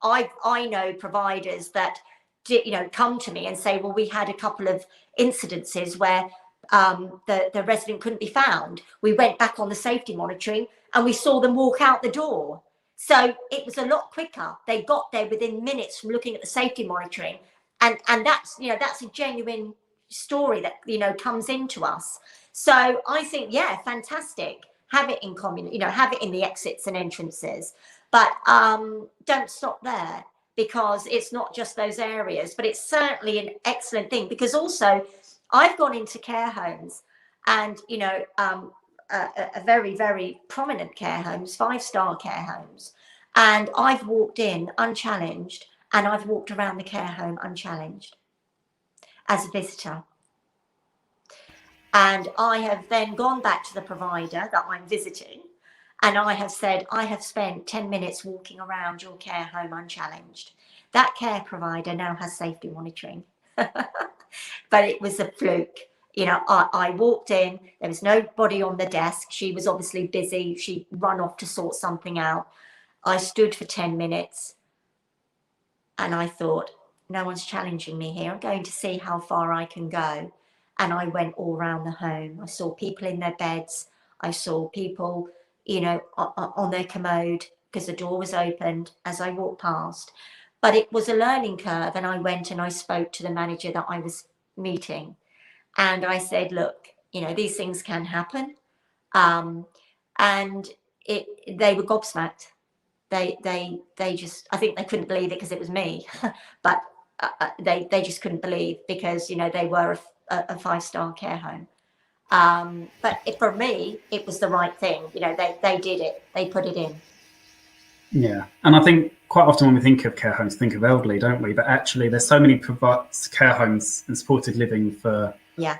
I know providers that, you know, come to me and say, well, we had a couple of incidences where the resident couldn't be found. We went back on the safety monitoring and we saw them walk out the door. So it was a lot quicker. They got there within minutes from looking at the safety monitoring. And that's, you know, that's a genuine story that, you know, comes into us. So I think, yeah, fantastic. Have it in common, you know, have it in the exits and entrances. But don't stop there, because it's not just those areas, but it's certainly an excellent thing, because also I've gone into care homes and, you know, a very, very prominent care homes, 5-star care homes, and I've walked in unchallenged and I've walked around the care home unchallenged as a visitor. And I have then gone back to the provider that I'm visiting, and I have said, I have spent 10 minutes walking around your care home unchallenged. That care provider now has safety monitoring. But it was a fluke. You know, I walked in, there was nobody on the desk. She was obviously busy. She'd run off to sort something out. I stood for 10 minutes and I thought, no one's challenging me here. I'm going to see how far I can go. And I went all around the home. I saw people in their beds. I saw people, you know, on their commode because the door was opened as I walked past. But it was a learning curve. And I went and I spoke to the manager that I was meeting. And I said, look, you know, these things can happen. And they were gobsmacked. They just, I think they couldn't believe it because it was me. But they just couldn't believe, because, you know, they were a 5-star care home. But for me, it was the right thing. You know, they did it. They put it in. Yeah. And I think quite often when we think of care homes, think of elderly, don't we? But actually there's so many care homes and supported living for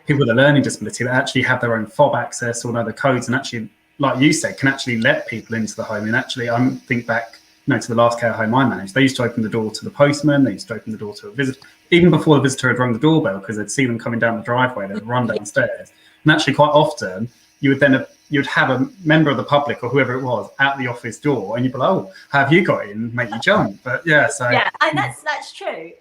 people with a learning disability that actually have their own fob access or know the codes, and actually like you said, can actually let people into the home. And actually, I think back, to the last care home I managed, they used to open the door to the postman, they used to open the door to a visitor, even before the visitor had rung the doorbell, because they'd see them coming down the driveway, they'd run downstairs. And actually, quite often, you'd have a member of the public or whoever it was at the office door, and you'd be like, "Oh, how have you got in?" Make you jump. But yeah, so yeah, and that's true.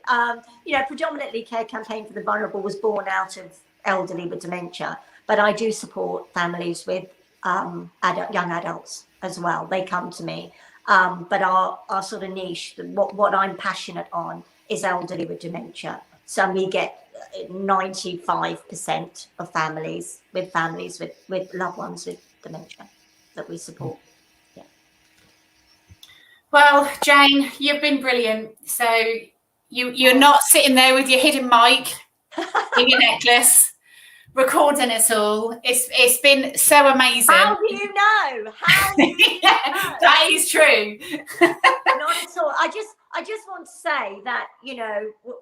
Predominantly Care Campaign for the Vulnerable was born out of elderly with dementia, but I do support families with young adults as well. They come to me, but our sort of niche, what I'm passionate on, is elderly with dementia. So we get 95% of families with loved ones with dementia that we support. Yeah. Well, Jane, you've been brilliant. So you're not sitting there with your hidden mic in your necklace recording us all. It's been so amazing. How do you know? That is true. Not at all. I just want to say that,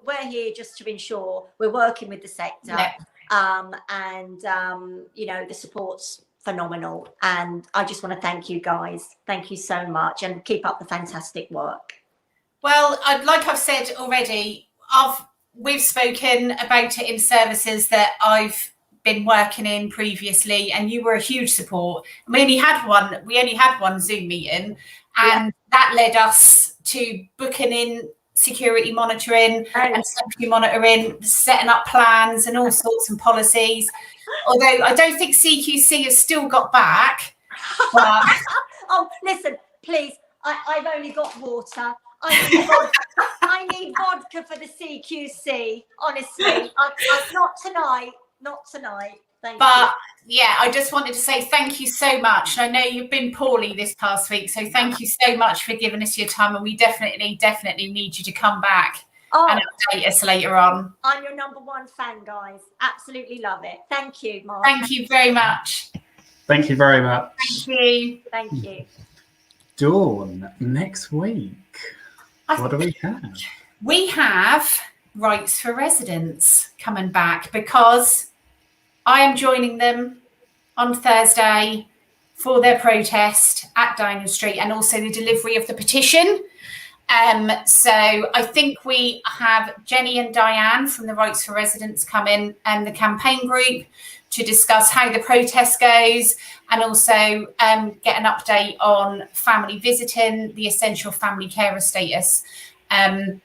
we're here just to ensure we're working with the sector. And the support's phenomenal. And I just want to thank you guys. Thank you so much, and keep up the fantastic work. Well, like I've said already, we've spoken about it in services that I've been working in previously, and you were a huge support. We only had one Zoom meeting, and that led us to booking in security monitoring and safety monitoring, setting up plans and all sorts of policies. Although I don't think CQC has still got back. But oh, listen, please, I've only got water. I need vodka for the CQC. Honestly, not tonight. Thank you. Yeah, I just wanted to say thank you so much. I know you've been poorly this past week, so thank you so much for giving us your time, and we definitely need you to come back and update us later on. I'm your #1 fan, guys. Absolutely love it. Thank you, Mark. Thank you very much. Thank you very much. Thank you. Dawn, next week, what do we have? We have Rights for Residents coming back, because I am joining them on Thursday for their protest at Downing Street, and also the delivery of the petition. So I think we have Jenny and Diane from the Rights for Residents coming, and the campaign group, to discuss how the protest goes, and also get an update on family visiting, the essential family carer status. And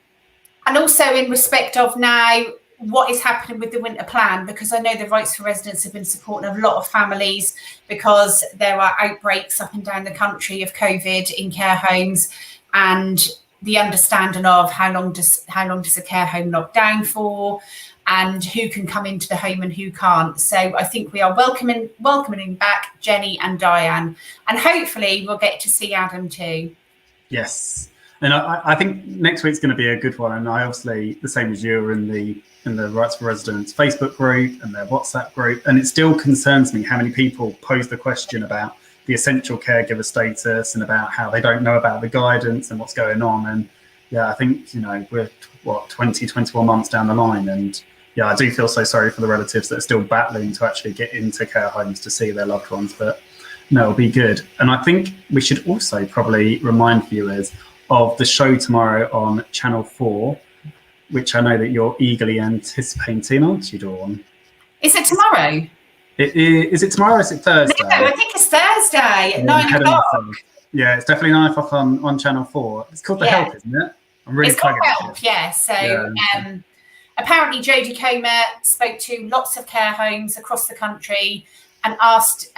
also in respect of now what is happening with the winter plan, because I know the Rights for Residents have been supporting a lot of families, because there are outbreaks up and down the country of COVID in care homes, and the understanding of how long does a care home lock down for, and who can come into the home and who can't. So I think we are welcoming back Jenny and Diane, and hopefully we'll get to see Adam too. Yes, and I think next week's going to be a good one. And I obviously, the same as you, are in the Rights for Residents Facebook group and their WhatsApp group, and it still concerns me how many people pose the question about the essential caregiver status and about how they don't know about the guidance and what's going on. And yeah, I think we're 21 months down the line, and yeah, I do feel so sorry for the relatives that are still battling to actually get into care homes to see their loved ones. But no, it'll be good. And I think we should also probably remind viewers of the show tomorrow on Channel 4, which I know that you're eagerly anticipating, aren't you, Dawn? Is it tomorrow? Is it tomorrow or is it Thursday? No, I think it's Thursday at 9 o'clock. Yeah, it's definitely 9 o'clock on Channel 4. It's called The Help, isn't it? I'm really it's called Help, yeah. So apparently Jodie Comer spoke to lots of care homes across the country and asked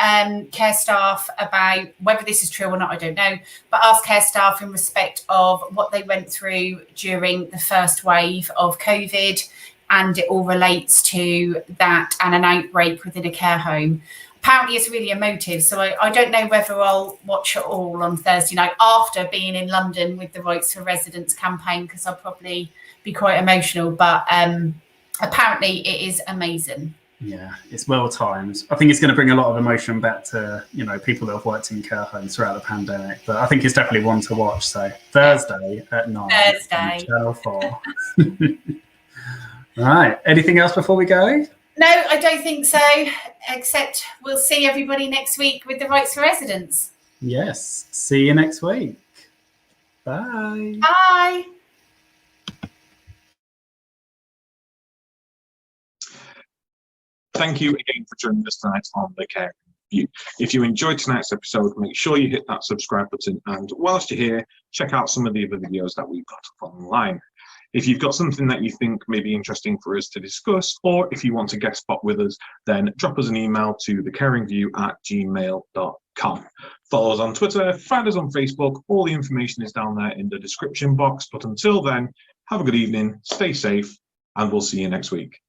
care staff about whether this is true or not, I don't know, but asked care staff in respect of what they went through during the first wave of COVID, and it all relates to that and an outbreak within a care home. Apparently it's really emotive, so I don't know whether I'll watch it all on Thursday night after being in London with the Rights for Residents campaign, because I'll probably be quite emotional, but apparently it is amazing. Yeah, it's well timed. I think it's going to bring a lot of emotion back to people that have worked in care homes throughout the pandemic. But I think it's definitely one to watch. So Thursday at 9. Thursday. Channel 4. Right. Anything else before we go? No, I don't think so, except we'll see everybody next week with the Rights for Residents. Yes. See you next week. Bye. Bye. Thank you again for joining us tonight on The Caring View. If you enjoyed tonight's episode, make sure you hit that subscribe button, and whilst you're here, check out some of the other videos that we've got up online. If you've got something that you think may be interesting for us to discuss, or if you want to guest spot with us, then drop us an email to thecaringview@gmail.com. Follow us on Twitter, find us on Facebook. All the information is down there in the description box. But until then, have a good evening, stay safe, and we'll see you next week.